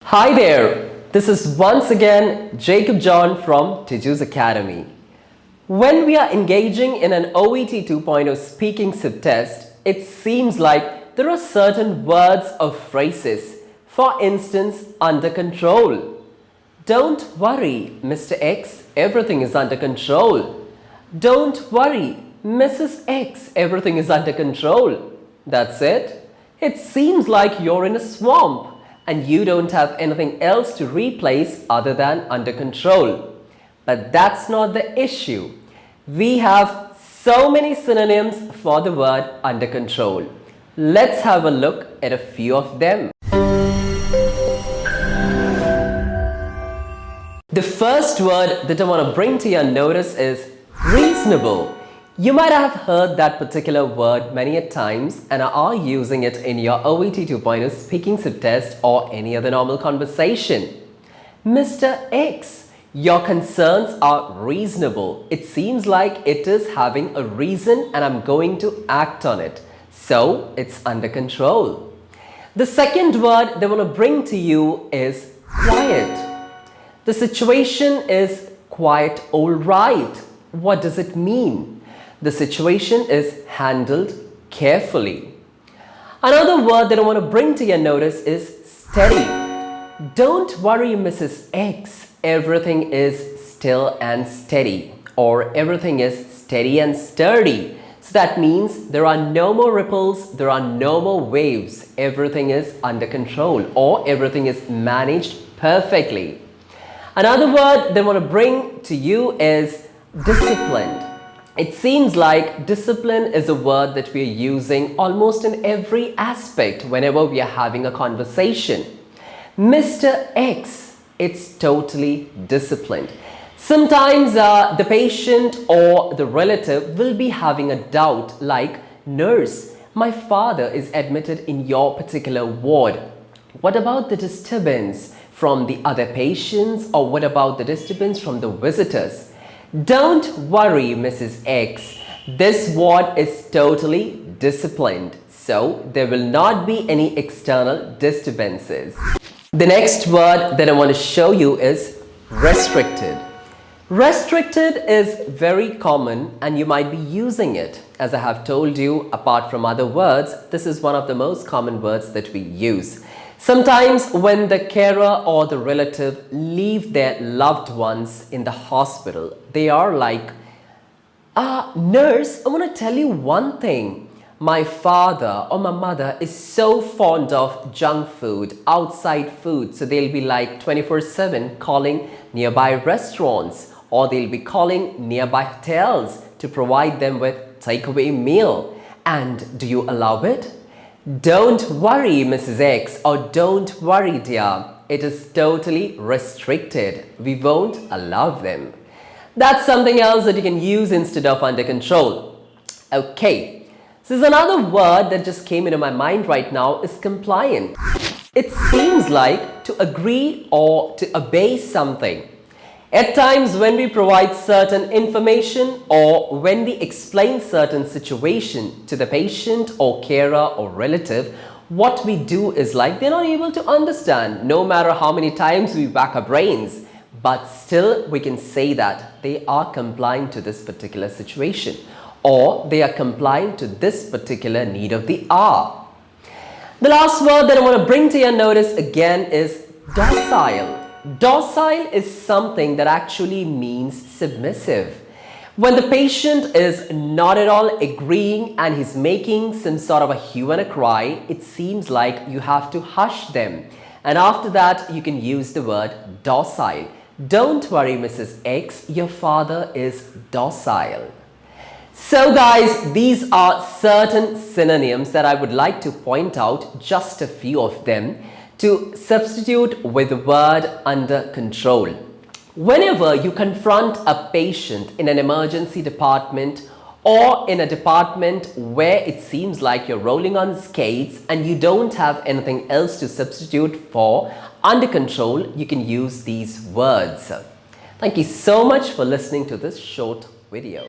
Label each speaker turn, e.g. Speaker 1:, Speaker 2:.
Speaker 1: Hi there, this is once again Jacob John from Tiju's Academy. When we are engaging in an OET 2.0 speaking subtest, it seems like there are certain words or phrases, for instance, under control. Don't worry, Mr. X, everything is under control. Don't worry, Mrs. X, everything is under control. That's it. It seems like you're in a swamp and you don't have anything else to replace other than under control. But that's not the issue. We have so many synonyms for the word under control. Let's have a look at a few of them. The first word that I want to bring to your notice is reasonable. You might have heard that particular word many a times and are using it in your OET 2.0 speaking subtest or any other normal conversation. Mr. X, your concerns are reasonable. It seems like it is having a reason and I'm going to act on it. So it's under control. The second word they want to bring to you is quiet. The situation is quite all right. What does it mean? The situation is handled carefully. Another word that I want to bring to your notice is steady. Don't worry, Mrs. X. Everything is still and steady, or everything is steady and sturdy. So that means there are no more ripples, there are no more waves. Everything is under control, or everything is managed perfectly. Another word that I want to bring to you is disciplined. It seems like discipline is a word that we are using almost in every aspect whenever we are having a conversation. Mr. X, it's totally disciplined. Sometimes the patient or the relative will be having a doubt like, nurse, my father is admitted in your particular ward. What about the disturbance from the other patients, or what about the disturbance from the visitors? Don't worry, Mrs. X. This ward is totally disciplined, so there will not be any external disturbances. The next word that I want to show you is restricted. Restricted is very common and you might be using it. As I have told you, apart from other words, this is one of the most common words that we use. Sometimes when the carer or the relative leave their loved ones in the hospital, they are like, nurse, I want to tell you one thing. My father or my mother is so fond of junk food, outside food. So they'll be like 24/7 calling nearby restaurants, or they'll be calling nearby hotels to provide them with takeaway meal. And do you allow it? Don't worry, Mrs. X, or don't worry, dear. It is totally restricted. We won't allow them. That's something else that you can use instead of under control. Okay, so there's another word that just came into my mind right now is compliant. It seems like to agree or to obey something. At times when we provide certain information or when we explain certain situation to the patient or carer or relative, what we do is like they're not able to understand no matter how many times we back our brains, but still we can say that they are complying to this particular situation or they are complying to this particular need of the hour. The last word that I want to bring to your notice again is docile. Docile is something that actually means submissive. When the patient is not at all agreeing and he's making some sort of a hue and a cry, it seems like you have to hush them. And after that, you can use the word docile. Don't worry, Mrs. X, your father is docile. So guys, these are certain synonyms that I would like to point out, just a few of them, to substitute with the word under control. Whenever you confront a patient in an emergency department or in a department where it seems like you're rolling on skates and you don't have anything else to substitute for under control, you can use these words. Thank you so much for listening to this short video.